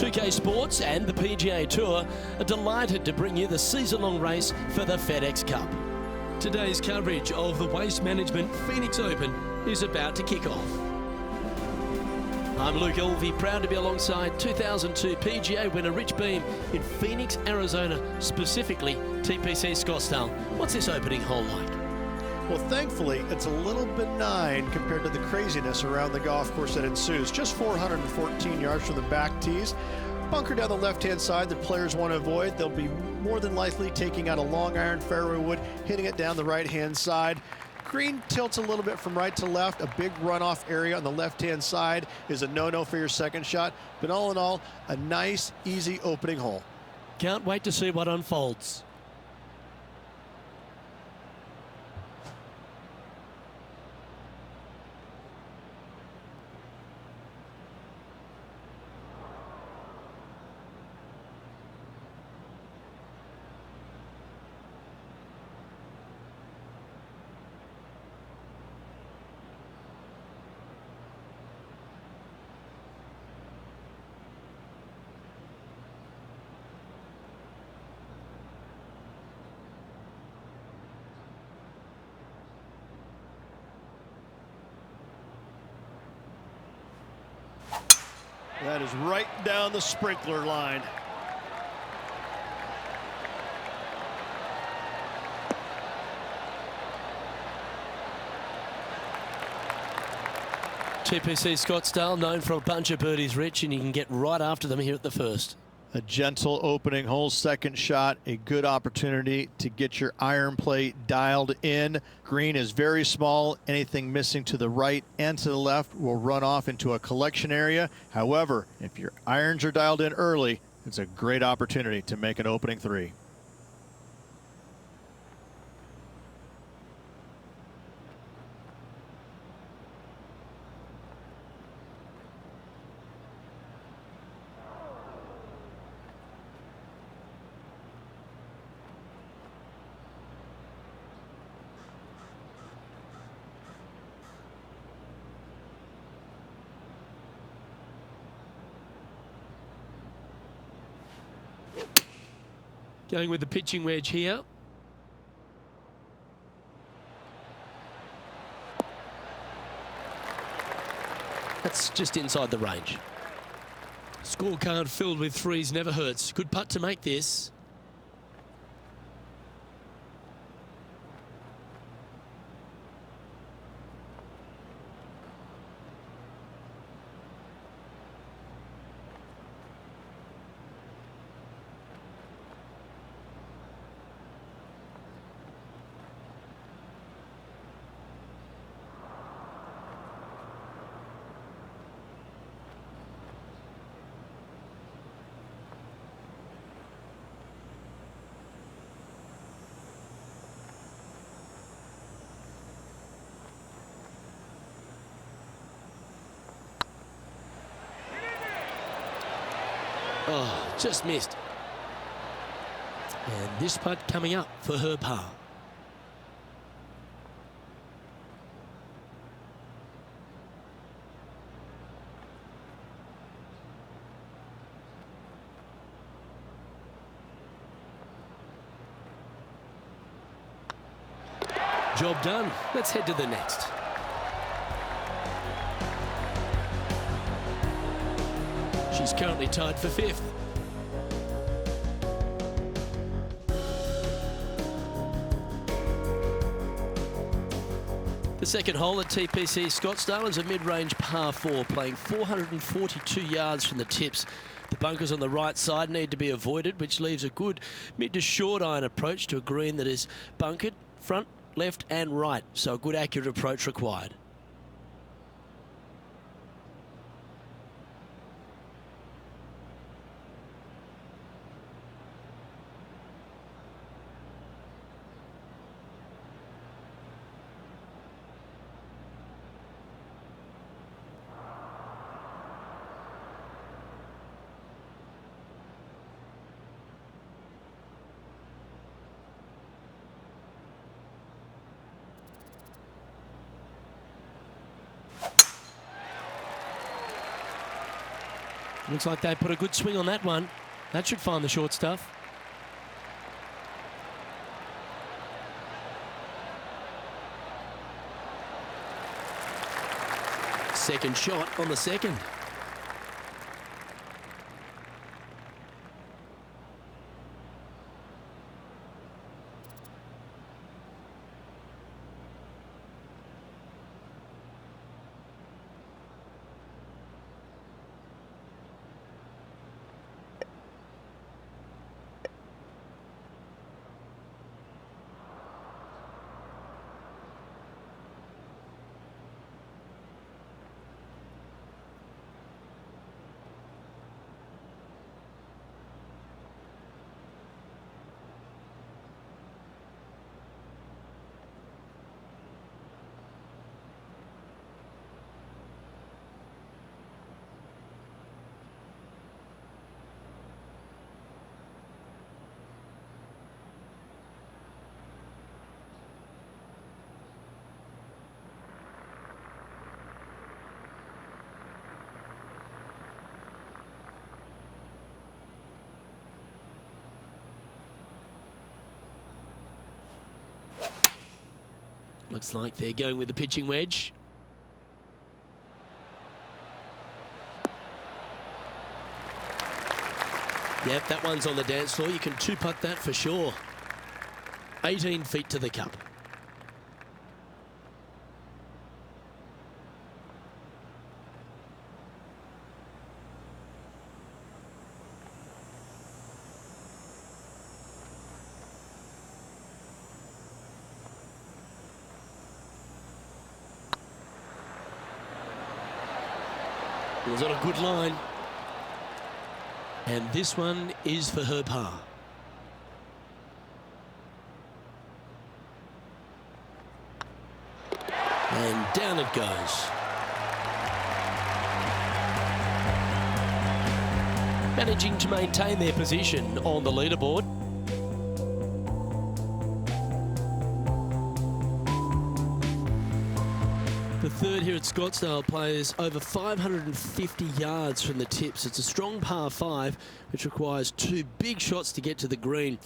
2K Sports and the PGA Tour are delighted to bring you the season-long race for the FedEx Cup. Today's coverage of the Waste Management Phoenix Open is about to kick off. I'm Luke Elvey, proud to be alongside 2002 PGA winner Rich Beem in Phoenix, Arizona, specifically TPC Scottsdale. What's this opening hole like? Well, thankfully, it's a little benign compared to the craziness around the golf course that ensues. Just 414 yards from the back tees. Bunker down the left-hand side that players want to avoid. They'll be more than likely taking out a long iron fairway wood, hitting it down the right-hand side. Green tilts a little bit from right to left. A big runoff area on the left-hand side is a no-no for your second shot. But all in all, a nice, easy opening hole. Can't wait to see what unfolds. That is right down the sprinkler line. TPC Scottsdale, known for a bunch of birdies, Rich, and you can get right after them here at the first. A gentle opening hole, second shot, a good opportunity to get your iron play dialed in. Green is very small. Anything missing to the right and to the left will run off into a collection area. However, if your irons are dialed in early, it's a great opportunity to make an opening three. Going with the pitching wedge here. That's just inside the range. Scorecard filled with threes never hurts. Good putt to make this. Oh, just missed. And this putt coming up for her par. Job done. Let's head to the next. She's currently tied for fifth. The second hole at TPC Scottsdale is a mid-range par 4, playing 442 yards from the tips. The bunkers on the right side need to be avoided, which leaves a good mid to short iron approach to a green that is bunkered front, left and right, so a good accurate approach required. Looks like they put a good swing on that one. That should find the short stuff. Second shot on the second. Looks like they're going with the pitching wedge. Yep, that one's on the dance floor. You can two-putt that for sure. 18 feet to the cup. It was on a good line. And this one is for her par. And down it goes. Managing to maintain their position on the leaderboard. The third here at Scottsdale plays over 550 yards from the tips. It's a strong par 5, which requires 2 big shots to get to the green.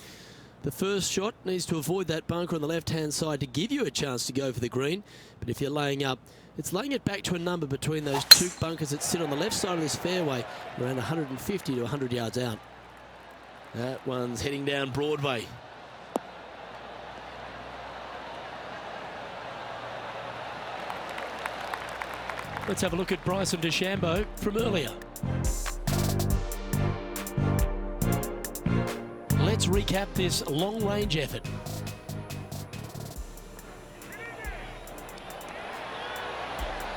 The first shot needs to avoid that bunker on the left-hand side to give you a chance to go for the green. But if you're laying up, it's laying it back to a number between those 2 bunkers that sit on the left side of this fairway, around 150 to 100 yards out. That one's heading down Broadway. Let's have a look at Bryson DeChambeau from earlier. Let's recap this long-range effort.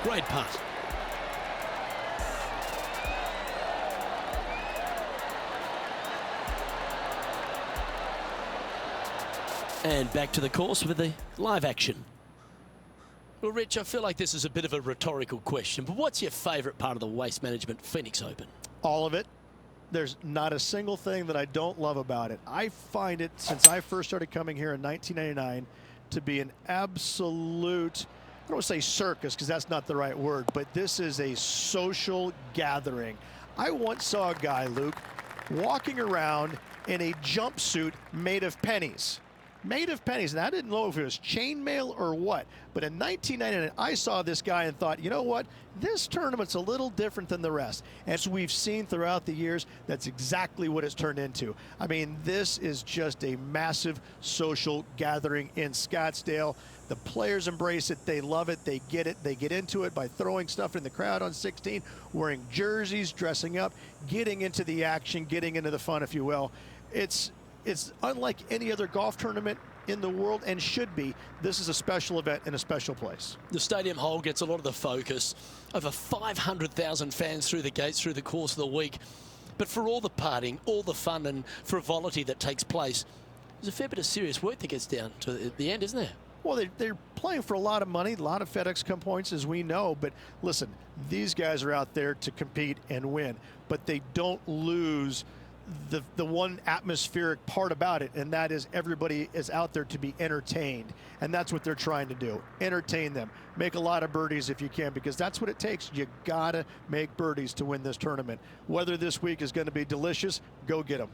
Great putt. And back to the course with the live action. Well, Rich, I feel like this is a bit of a rhetorical question, but what's your favourite part of the Waste Management Phoenix Open? All of it. There's not a single thing that I don't love about it. I find it, since I first started coming here in 1999, to be an absolute, I don't want to say circus because that's not the right word, but this is a social gathering. I once saw a guy, Luke, walking around in a jumpsuit made of pennies. Made of pennies, and I didn't know if it was chainmail or what, but in 1999 I saw this guy and thought, you know what, this tournament's a little different than the rest. As we've seen throughout the years, that's exactly what it's turned into. I mean, this is just a massive social gathering in Scottsdale. The players embrace it, they love it, they get into it by throwing stuff in the crowd on 16, wearing jerseys, dressing up, getting into the action, getting into the fun, if you will. It's unlike any other golf tournament in the world, and should be. This is a special event in a special place. The stadium hole gets a lot of the focus. Over 500,000 fans through the gates through the course of the week. But for all the partying, all the fun and frivolity that takes place, there's a fair bit of serious work that gets down to the end, isn't there? Well, they're playing for a lot of money, a lot of FedEx Cup points, as we know. But listen, these guys are out there to compete and win. But they don't lose the one atmospheric part about it, and that is everybody is out there to be entertained, and that's what they're trying to do. Entertain them. Make a lot of birdies if you can, because that's what it takes. You gotta make birdies to win this tournament. Whether this week is going to be delicious, go get them.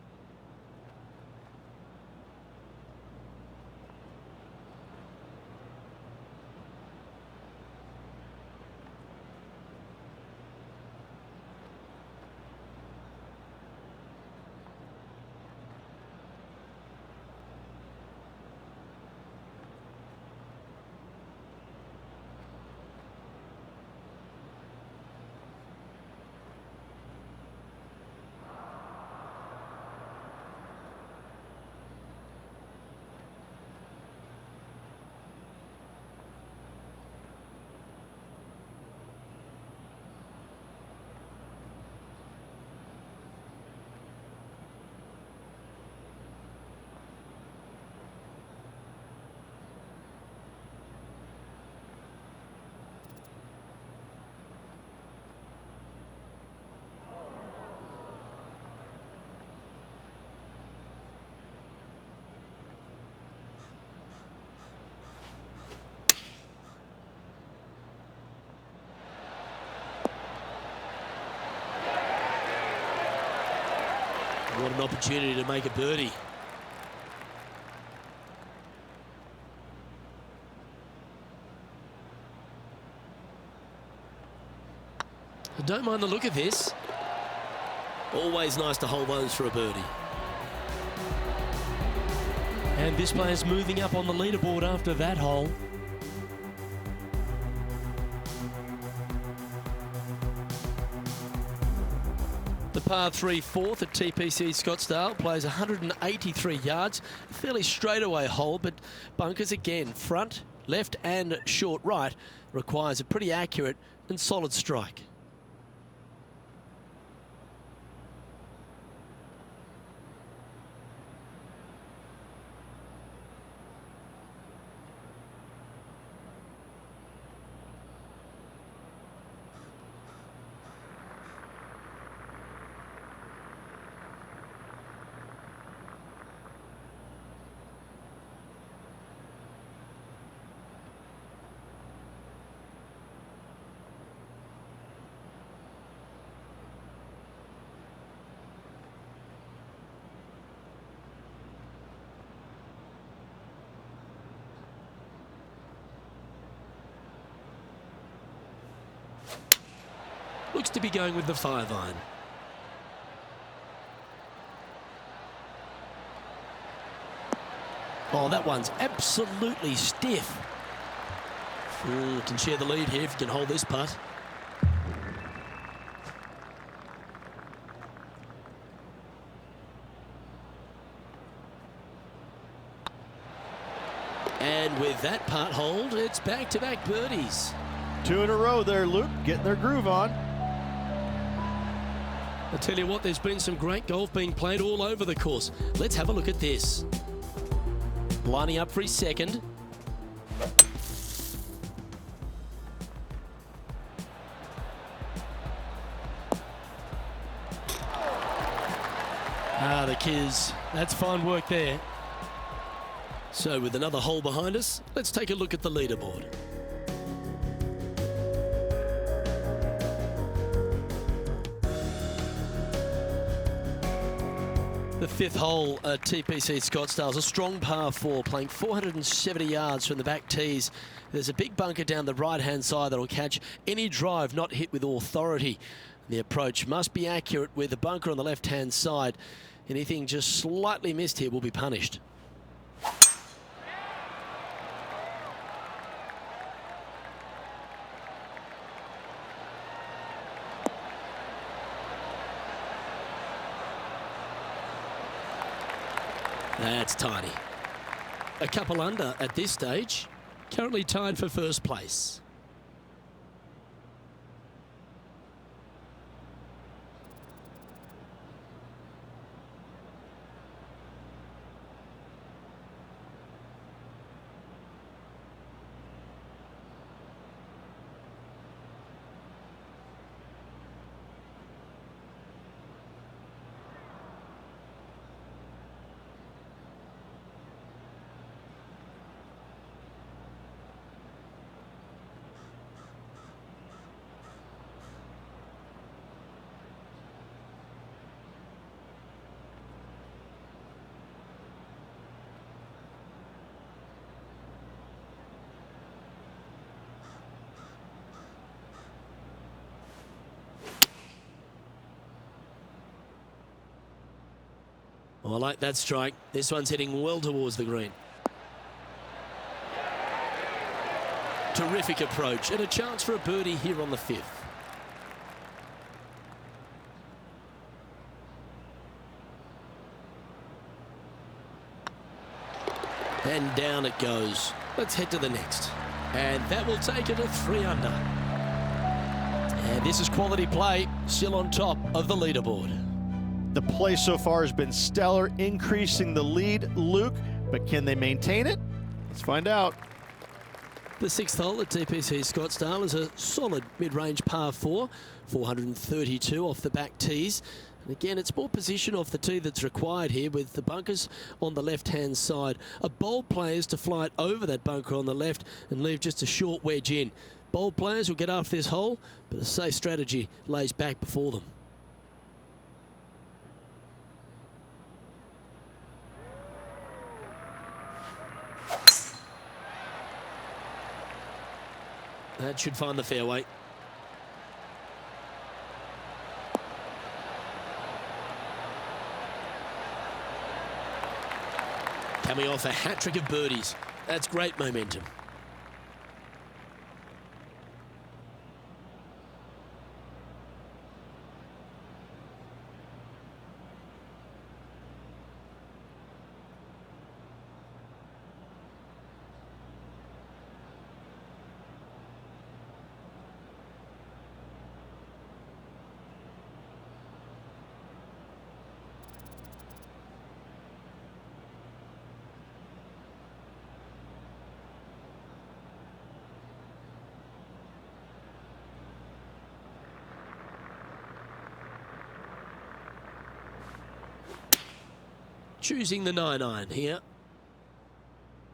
What an opportunity to make a birdie. I don't mind the look of this. Always nice to hold those for a birdie. And this player's moving up on the leaderboard after that hole. The par 3 fourth at TPC Scottsdale plays 183 yards. A fairly straightaway hole, but bunkers again, front, left and short right, requires a pretty accurate and solid strike. Looks to be going with the 5-iron. Oh, that one's absolutely stiff. Can share the lead here if you can hold this putt. And with that putt hold, it's back-to-back birdies. 2 in a row there, Luke, getting their groove on. I tell you what, there's been some great golf being played all over the course. Let's have a look at this. Lining up for his second. Ah, the Kiz. That's fine work there. So with another hole behind us, let's take a look at the leaderboard. The 5th hole at TPC Scottsdale is a strong par 4, playing 470 yards from the back tees. There's a big bunker down the right-hand side that will catch any drive not hit with authority. The approach must be accurate with the bunker on the left-hand side. Anything just slightly missed here will be punished. That's tidy. A couple under at this stage, currently tied for first place. Oh, I like that strike. This one's heading well towards the green. Terrific approach and a chance for a birdie here on the 5th. And down it goes. Let's head to the next. And that will take it to 3 under. And this is quality play, still on top of the leaderboard. The play so far has been stellar, increasing the lead, Luke, but can they maintain it? Let's find out. The 6th hole at TPC Scottsdale is a solid mid-range par 4, 432 off the back tees. And again, it's more position off the tee that's required here, with the bunkers on the left-hand side. A bold player is to fly it over that bunker on the left and leave just a short wedge in. Bold players will get after this hole, but a safe strategy lays back before them. That should find the fairway. Coming off a hat-trick of birdies. That's great momentum. Choosing the 9-iron here.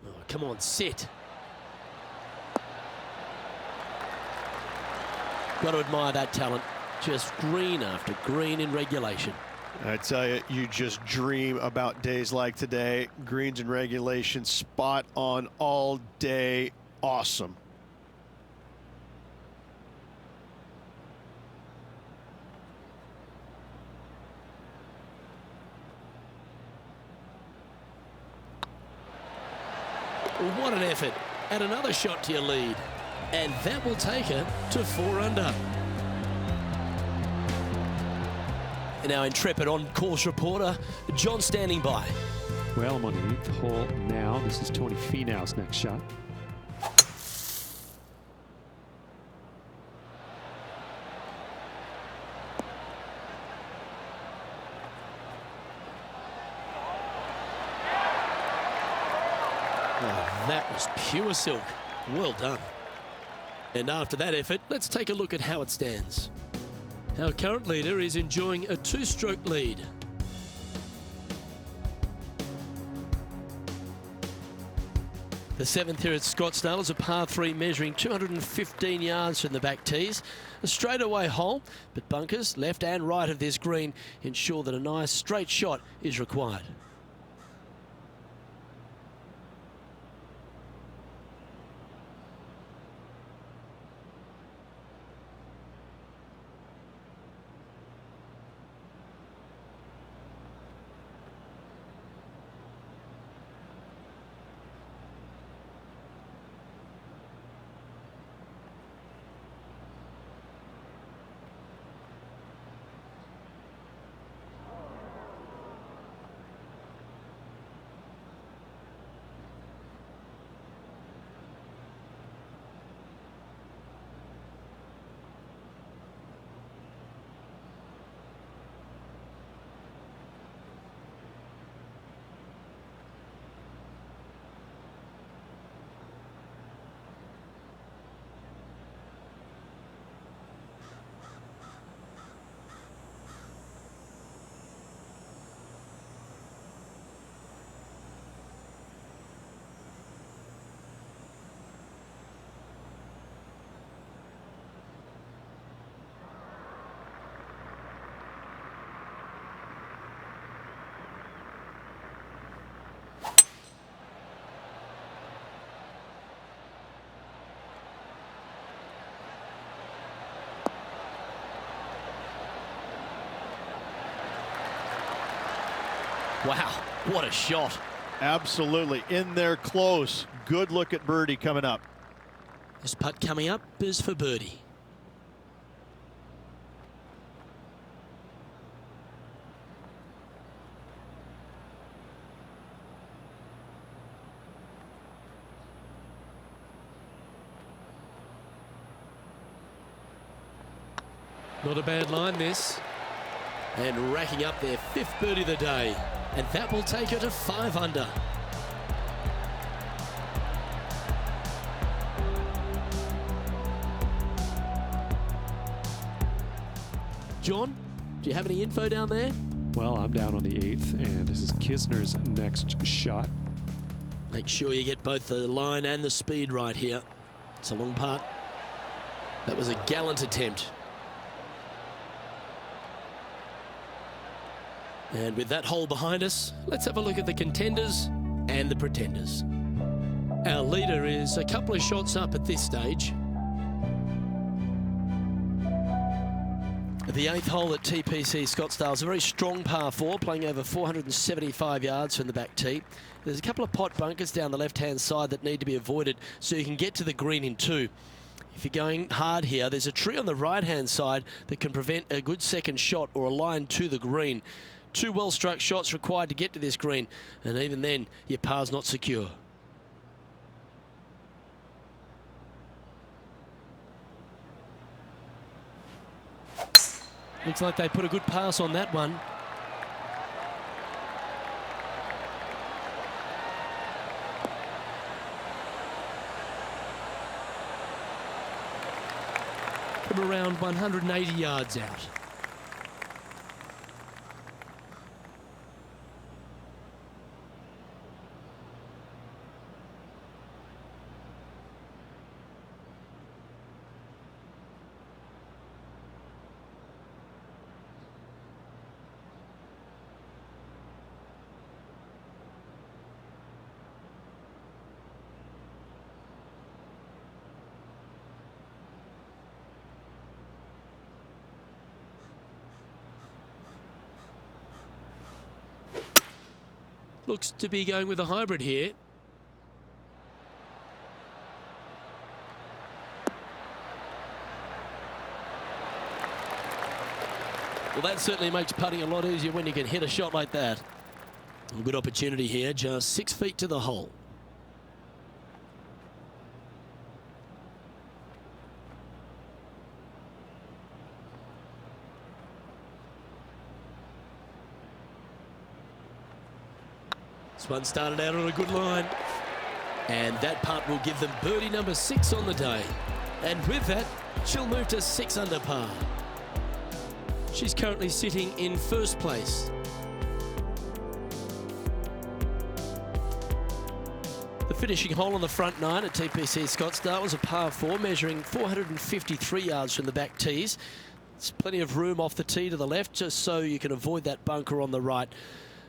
Oh, come on, sit. Got to admire that talent. Just green after green in regulation. I tell you, you just dream about days like today. Greens in regulation, spot on all day. Awesome. What an effort. Add another shot to your lead. And that will take her to 4 under. And our intrepid on-course reporter, John, standing by. Well, I'm on the 8th hole now. This is Tony Finau's next shot. Oh, that was pure silk. Well done. And after that effort, let's take a look at how it stands. Our current leader is enjoying a 2-stroke lead. The 7th here at Scottsdale is a par 3 measuring 215 yards from the back tees. A straightaway hole, but bunkers left and right of this green ensure that a nice straight shot is required. Wow, what a shot. Absolutely. In there close. Good look at birdie coming up. This putt coming up is for birdie. Not a bad line, this. And racking up their 5th birdie of the day. And that will take her to 5 under. John, do you have any info down there? Well, I'm down on the 8th, and this is Kisner's next shot. Make sure you get both the line and the speed right here. It's a long putt. That was a gallant attempt. And with that hole behind us, let's have a look at the contenders and the pretenders. Our leader is a couple of shots up at this stage. The 8th hole at TPC Scottsdale is a very strong par 4, playing over 475 yards from the back tee. There's a couple of pot bunkers down the left-hand side that need to be avoided so you can get to the green in 2. If you're going hard here, there's a tree on the right-hand side that can prevent a good second shot or a line to the green. 2 well-struck shots required to get to this green, and even then, your par's not secure. Looks like they put a good pass on that one. From around 180 yards out. Looks to be going with a hybrid here. Well, that certainly makes putting a lot easier when you can hit a shot like that. A good opportunity here, just 6 feet to the hole. This one started out on a good line, and that putt will give them birdie number 6 on the day. And with that, she'll move to 6 under par. She's currently sitting in 1st place. The finishing hole on the front 9 at TPC Scottsdale was a par 4, measuring 453 yards from the back tees. There's plenty of room off the tee to the left, just so you can avoid that bunker on the right.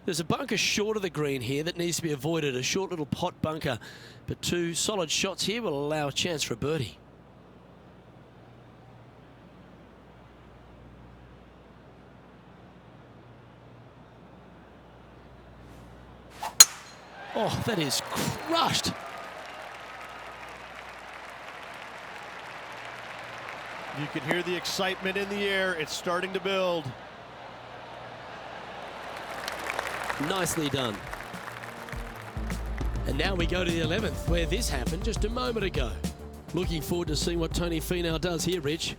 There's a bunker short of the green here that needs to be avoided, a short little pot bunker. But 2 solid shots here will allow a chance for a birdie. Oh, that is crushed. You can hear the excitement in the air. It's starting to build. Nicely done. And now we go to the 11th, where this happened just a moment ago. Looking forward to seeing what Tony Finau does here, Rich.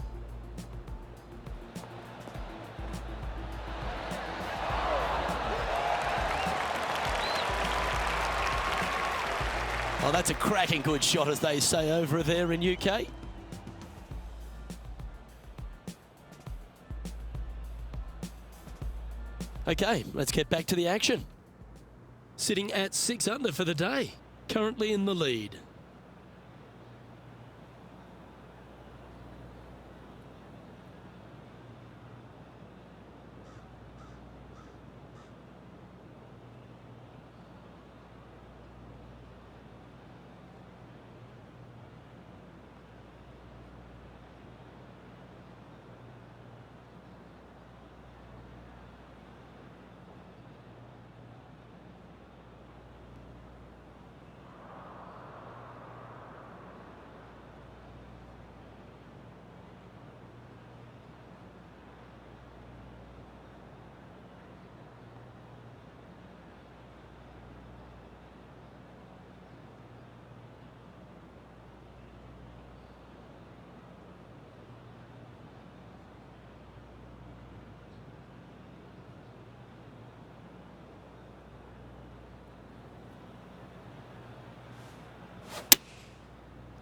Oh, that's a cracking good shot, as they say over there in UK. Okay, let's get back to the action. Sitting at 6 under for the day, currently in the lead.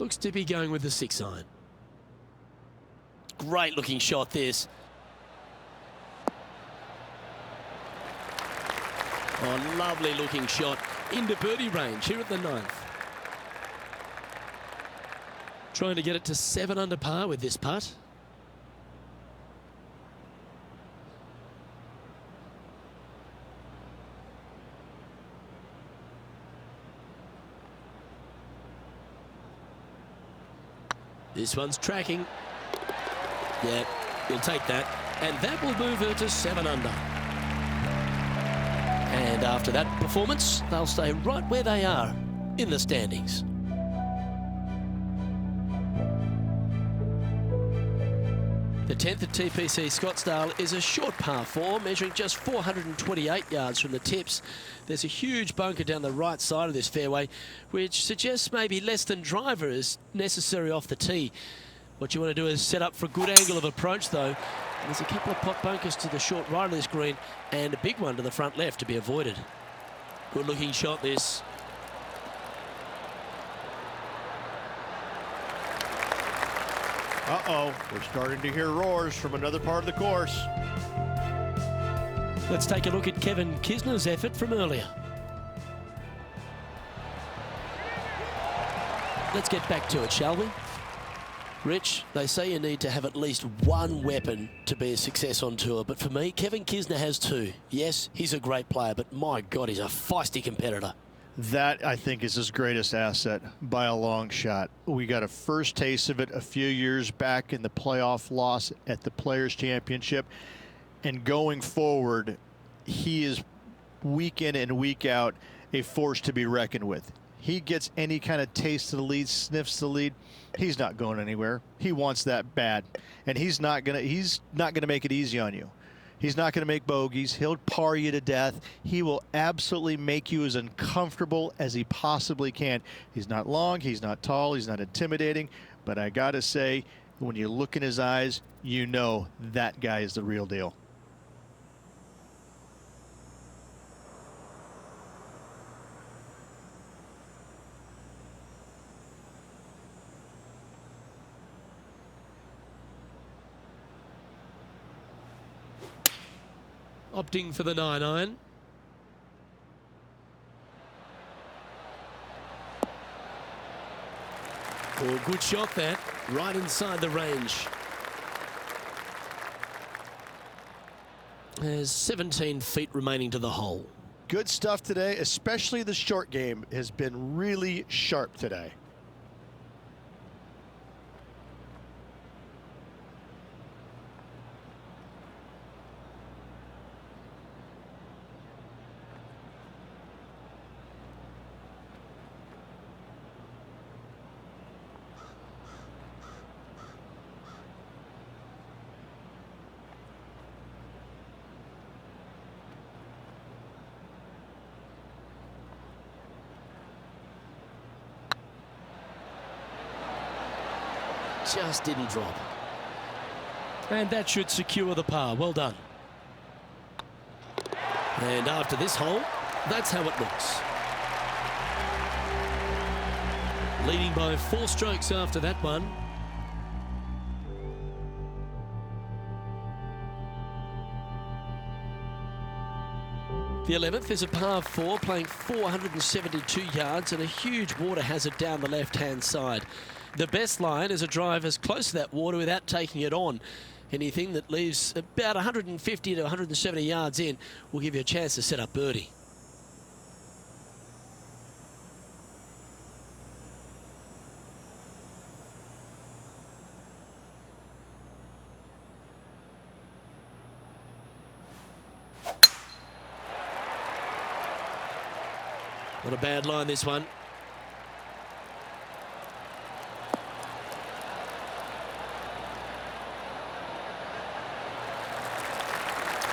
Looks to be going with the 6-iron. Great looking shot this. Oh, lovely looking shot into birdie range here at the 9th. Trying to get it to 7 under par with this putt. This one's tracking. Yeah, he'll take that. And that will move her to 7 under. And after that performance, they'll stay right where they are in the standings. The 10th at TPC Scottsdale is a short par 4, measuring just 428 yards from the tips. There's a huge bunker down the right side of this fairway, which suggests maybe less than driver is necessary off the tee. What you want to do is set up for a good angle of approach, though. There's a couple of pot bunkers to the short right of this green and a big one to the front left to be avoided. Good looking shot this. Uh-oh, we're starting to hear roars from another part of the course. Let's take a look at Kevin Kisner's effort from earlier. Let's get back to it, shall we? Rich, they say you need to have at least one weapon to be a success on tour, but for me, Kevin Kisner has 2. Yes, he's a great player, but my God, he's a feisty competitor. That, I think, is his greatest asset by a long shot. We got a first taste of it a few years back in the playoff loss at the Players' Championship. And going forward, he is week in and week out a force to be reckoned with. He gets any kind of taste of the lead, sniffs the lead, he's not going anywhere. He wants that bad. And he's not gonna make it easy on you. He's not going to make bogeys. He'll par you to death. He will absolutely make you as uncomfortable as he possibly can. He's not long. He's not tall. He's not intimidating. But I got to say, when you look in his eyes, you know that guy is the real deal. Opting for the 9-iron. Oh, good shot that, right inside the range. There's 17 feet remaining to the hole. Good stuff today, especially the short game has been really sharp today. Just didn't drop. And that should secure the par. Well done. And after this hole, that's how it looks. Leading by 4 strokes after that one. The 11th is a par 4, playing 472 yards and a huge water hazard down the left-hand side. The best line is a drive as close to that water without taking it on. Anything that leaves about 150 to 170 yards in will give you a chance to set up birdie. Not a bad line, this one.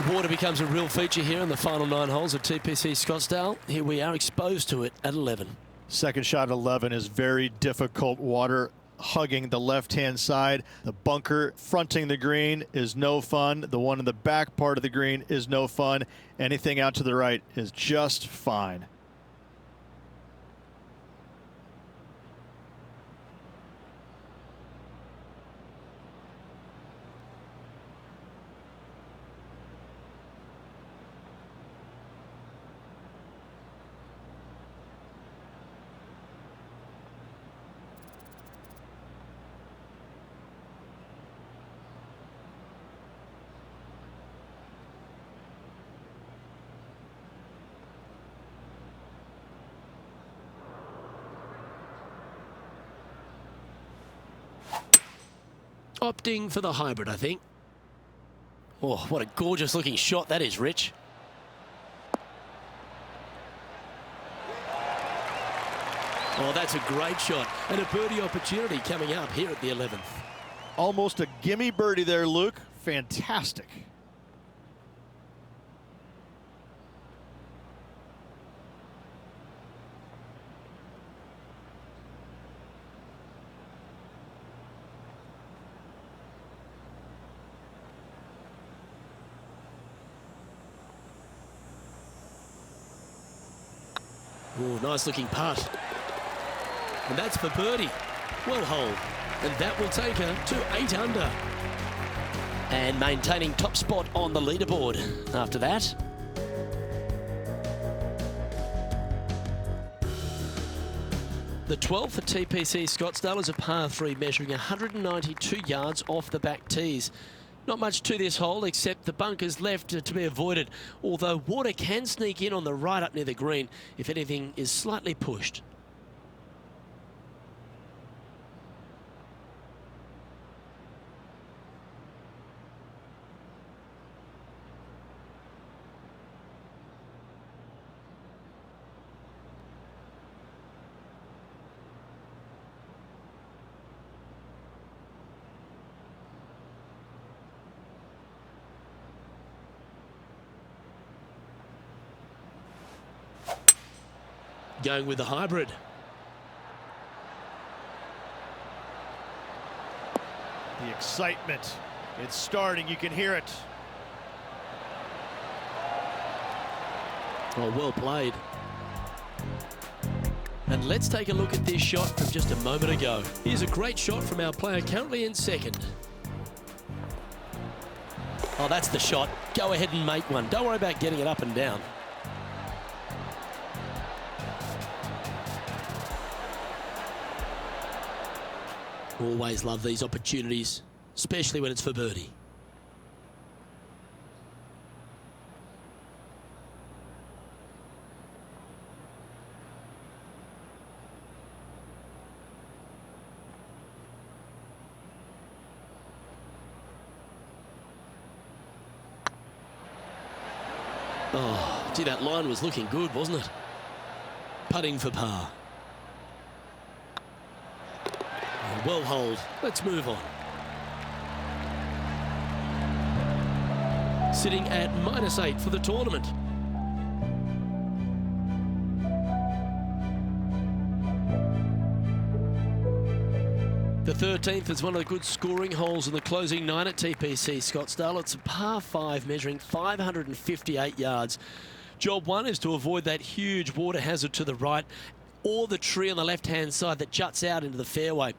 Water becomes a real feature here in the final 9 holes of TPC Scottsdale. Here we are exposed to it at 11. Second shot at 11 is very difficult water, hugging the left-hand side. The bunker fronting the green is no fun. The one in the back part of the green is no fun. Anything out to the right is just fine. Opting for the hybrid, I think. Oh, what a gorgeous looking shot that is, Rich. Oh, that's a great shot and a birdie opportunity coming up here at the 11th. Almost a gimme birdie there, Luke. Fantastic. Oh, nice looking putt. And that's for birdie. Well holed. And that will take her to 8 under. And maintaining top spot on the leaderboard after that. The 12th for TPC Scottsdale is a par 3 measuring 192 yards off the back tees. Not much to this hole except the bunkers left to be avoided, although water can sneak in on the right up near the green if anything is slightly pushed. Going with the hybrid. The excitement. It's starting. You can hear it. Oh, well played. And let's take a look at this shot from just a moment ago. Here's a great shot from our player currently in second. Oh, that's the shot. Go ahead and make one. Don't worry about getting it up and down. Always love these opportunities, especially when it's for birdie. Oh, gee, that line was looking good, wasn't it? Putting for par. Well holed. Let's move on. Sitting at -8 for the tournament. The 13th is one of the good scoring holes in the closing 9 at TPC Scottsdale. It's a par 5 measuring 558 yards. Job 1 is to avoid that huge water hazard to the right or the tree on the left-hand side that juts out into the fairway.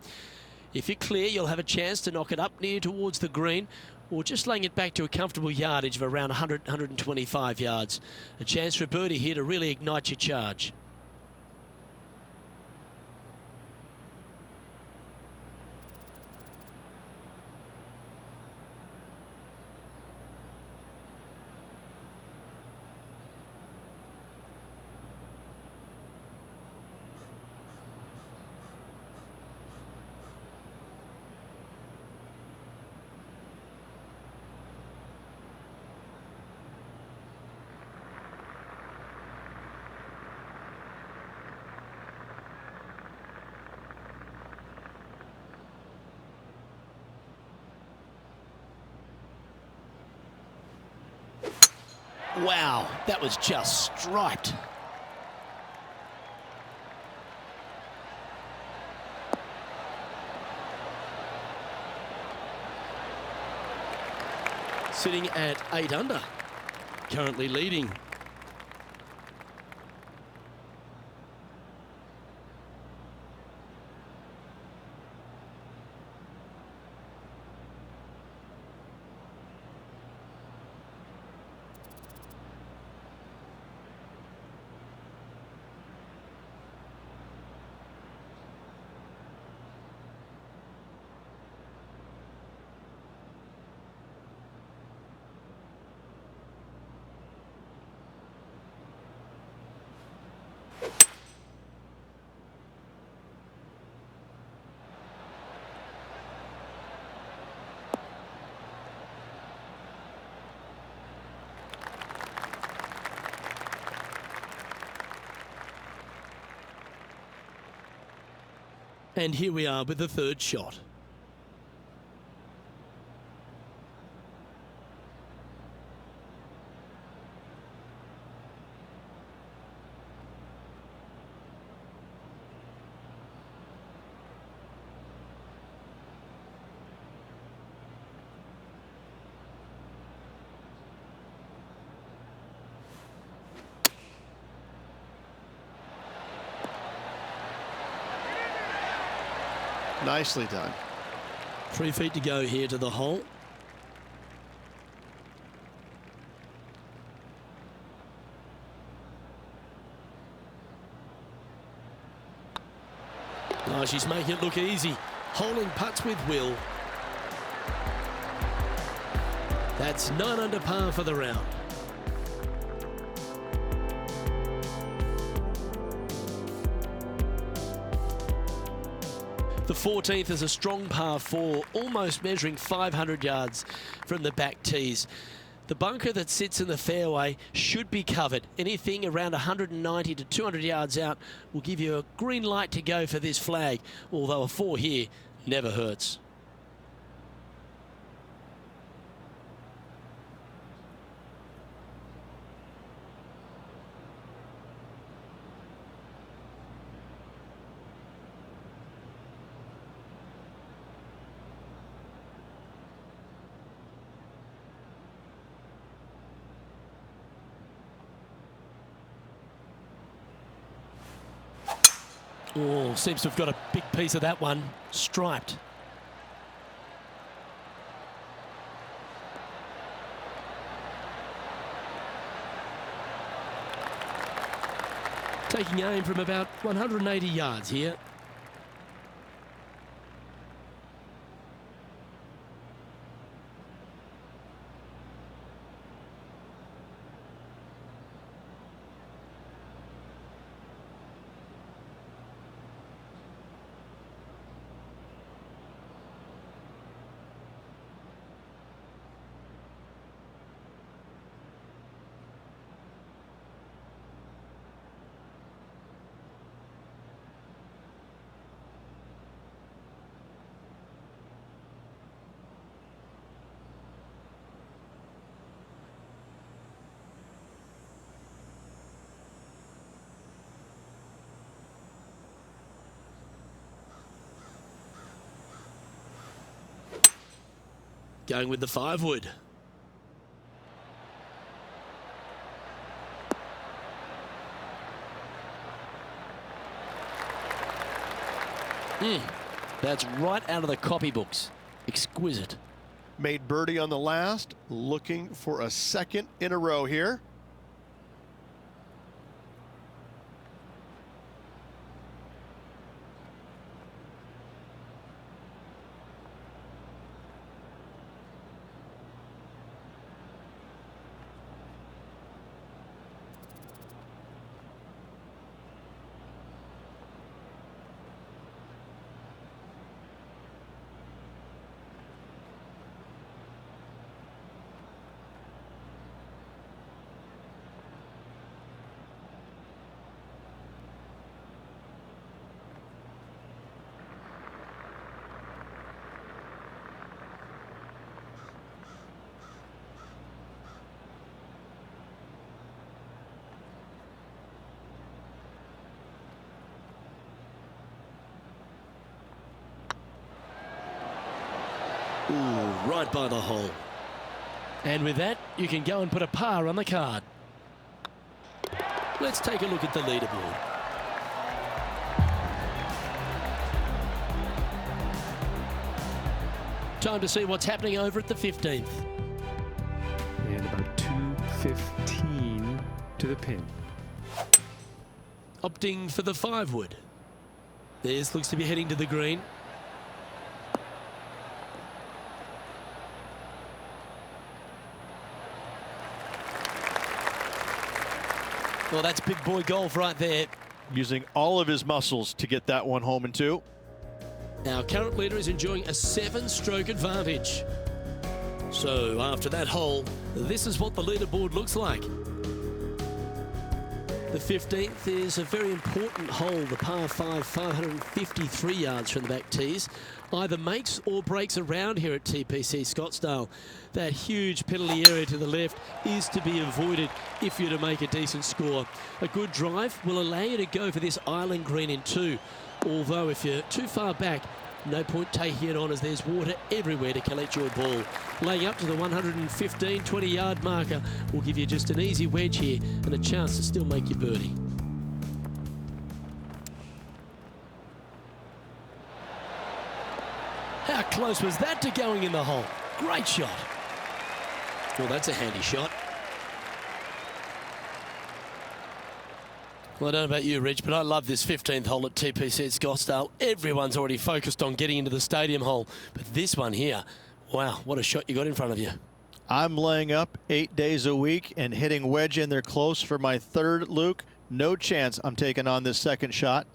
If you're clear, you'll have a chance to knock it up near towards the green or just laying it back to a comfortable yardage of around 100, 125 yards. A chance for a birdie here to really ignite your charge. Wow, that was just striped. Sitting at 8 under, currently leading. And here we are with the third shot. Nicely done. 3 feet to go here to the hole. Oh, she's making it look easy. Holding putts with will. That's 9 under par for the round. The 14th is a strong par 4, almost measuring 500 yards from the back tees. The bunker that sits in the fairway should be covered. Anything around 190 to 200 yards out will give you a green light to go for this flag, although a 4 here never hurts. Oh, seems to have got a big piece of that one. Striped. Taking aim from about 180 yards here. Going with the 5 wood. That's right out of the copybooks. Exquisite. Made birdie on the last, looking for a second in a row here. Ooh, right by the hole. And with that, you can go and put a par on the card. Let's take a look at the leaderboard. Time to see what's happening over at the 15th. And about 215 to the pin. Opting for the 5 wood. This looks to be heading to the green. Well, that's big boy golf right there. Using all of his muscles to get that one home in 2. Our current leader is enjoying a 7-stroke advantage. So after that hole, this is what the leaderboard looks like. The 15th is a very important hole, the par 5, 553 yards from the back tees. Either makes or breaks around here at TPC Scottsdale. That huge penalty area to the left is to be avoided if you're to make a decent score. A good drive will allow you to go for this island green in 2. Although if you're too far back, no point taking it on as there's water everywhere to collect your ball. Laying up to the 115, 20-yard marker will give you just an easy wedge here and a chance to still make your birdie. How close was that to going in the hole? Great shot. Well, that's a handy shot. Well, I don't know about you, Rich, but I love this 15th hole at TPC at Scottsdale. Everyone's already focused on getting into the stadium hole. But this one here, wow, what a shot you got in front of you. I'm laying up 8 days a week and hitting wedge in there close for my third, Luke. No chance I'm taking on this second shot.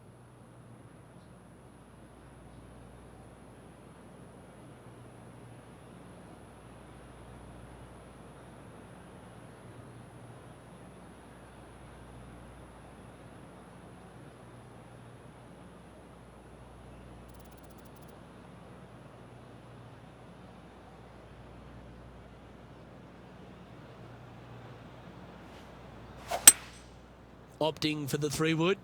Opting for the 3-wood.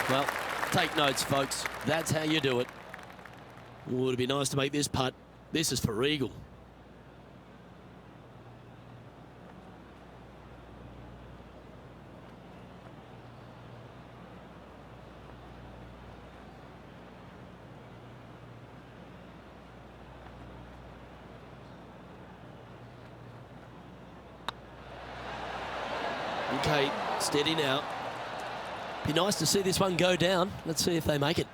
Well, take notes, folks. That's how you do it. Ooh, it'd be nice to make this putt. This is for eagle. Okay, steady now. Be nice to see this one go down. Let's see if they make it.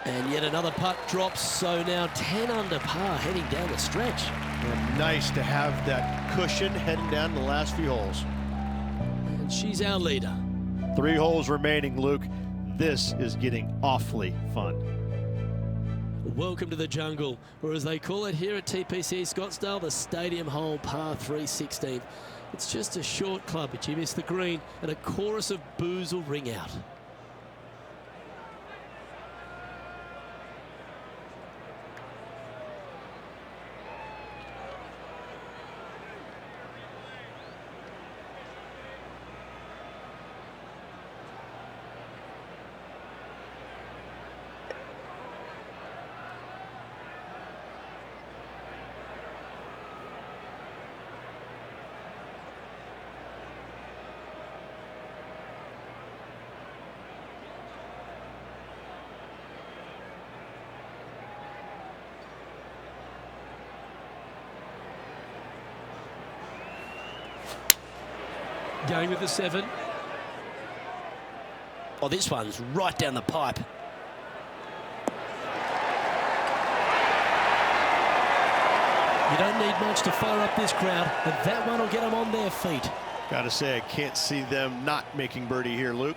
And yet another putt drops, so now 10 under par heading down the stretch. And nice to have that cushion heading down the last few holes. And she's our leader. 3 holes remaining, Luke. This is getting awfully fun. Welcome to the jungle, or as they call it here at TPC Scottsdale, the stadium hole par 3 16th. It's just a short club, but you miss the green, and a chorus of boos will ring out. Going with the 7. Oh, this one's right down the pipe. You don't need much to fire up this crowd, and that one will get them on their feet. Gotta say, I can't see them not making birdie here, Luke.